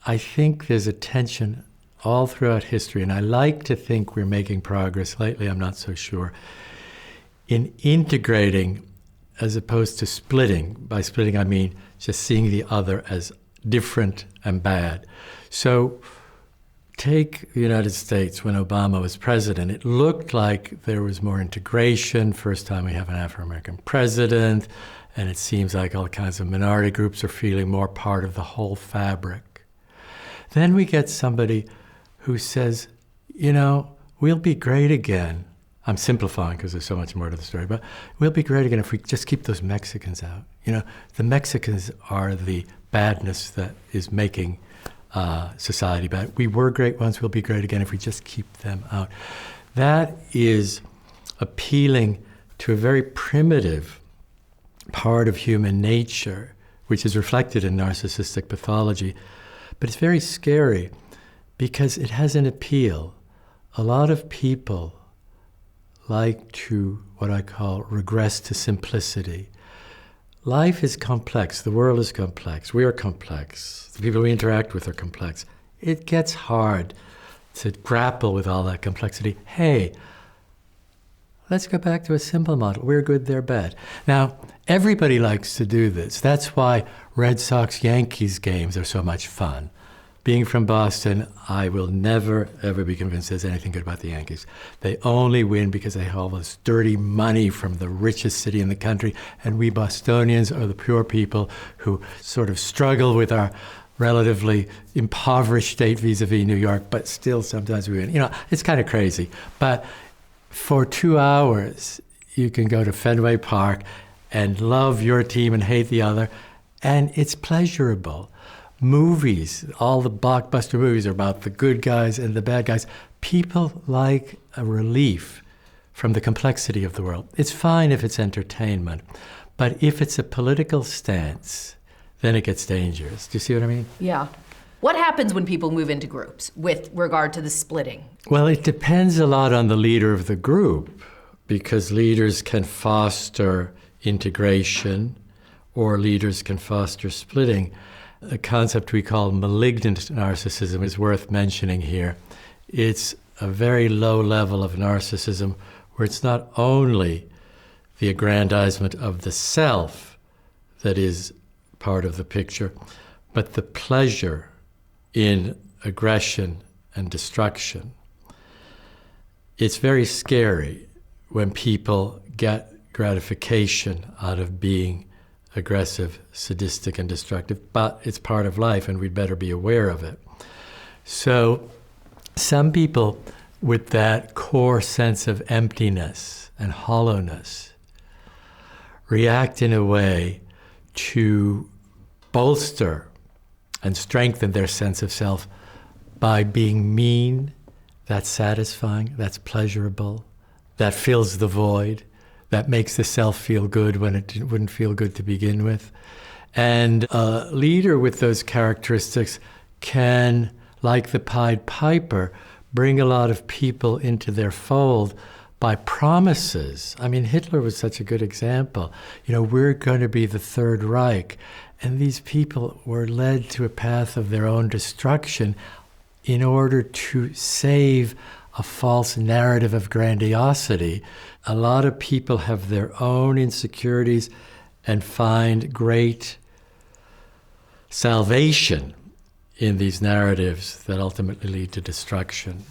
I think there's a tension all throughout history, and I like to think we're making progress. Lately, I'm not so sure, in integrating as opposed to splitting. By splitting, I mean just seeing the other as different and bad. So take the United States when Obama was president. It looked like there was more integration. First time we have an Afro-American president, and it seems like all kinds of minority groups are feeling more part of the whole fabric. Then we get somebody who says, we'll be great again. I'm simplifying because there's so much more to the story, but we'll be great again if we just keep those Mexicans out. The Mexicans are the badness that is making society bad. We were great once, we'll be great again if we just keep them out. That is appealing to a very primitive part of human nature, which is reflected in narcissistic pathology. But it's very scary because it has an appeal. A lot of people like to, what I call, regress to simplicity. Life is complex. The world is complex. We are complex. The people we interact with are complex. It gets hard to grapple with all that complexity. Hey, let's go back to a simple model. We're good, they're bad. Now, everybody likes to do this. That's why Red Sox-Yankees games are so much fun. Being from Boston, I will never, ever be convinced there's anything good about the Yankees. They only win because they have all this dirty money from the richest city in the country, and we Bostonians are the pure people who sort of struggle with our relatively impoverished state vis-a-vis New York, but still sometimes we win. It's kind of crazy. But for 2 hours, you can go to Fenway Park and love your team and hate the other, and it's pleasurable. Movies, all the blockbuster movies are about the good guys and the bad guys. People like a relief from the complexity of the world. It's fine if it's entertainment, but if it's a political stance, then it gets dangerous. Do you see what I mean? Yeah. What happens when people move into groups with regard to the splitting? Well, it depends a lot on the leader of the group, because leaders can foster integration or leaders can foster splitting. A concept we call malignant narcissism is worth mentioning here. It's a very low level of narcissism where it's not only the aggrandizement of the self that is part of the picture, but the pleasure in aggression and destruction. It's very scary when people get gratification out of being aggressive, sadistic, and destructive, but it's part of life and we'd better be aware of it. So some people with that core sense of emptiness and hollowness react in a way to bolster and strengthen their sense of self by being mean. That's satisfying, that's pleasurable, that fills the void, that makes the self feel good when it wouldn't feel good to begin with. And a leader with those characteristics can, like the Pied Piper, bring a lot of people into their fold by promises. I mean, Hitler was such a good example. We're going to be the Third Reich. And these people were led to a path of their own destruction in order to save a false narrative of grandiosity. A lot of people have their own insecurities and find great salvation in these narratives that ultimately lead to destruction.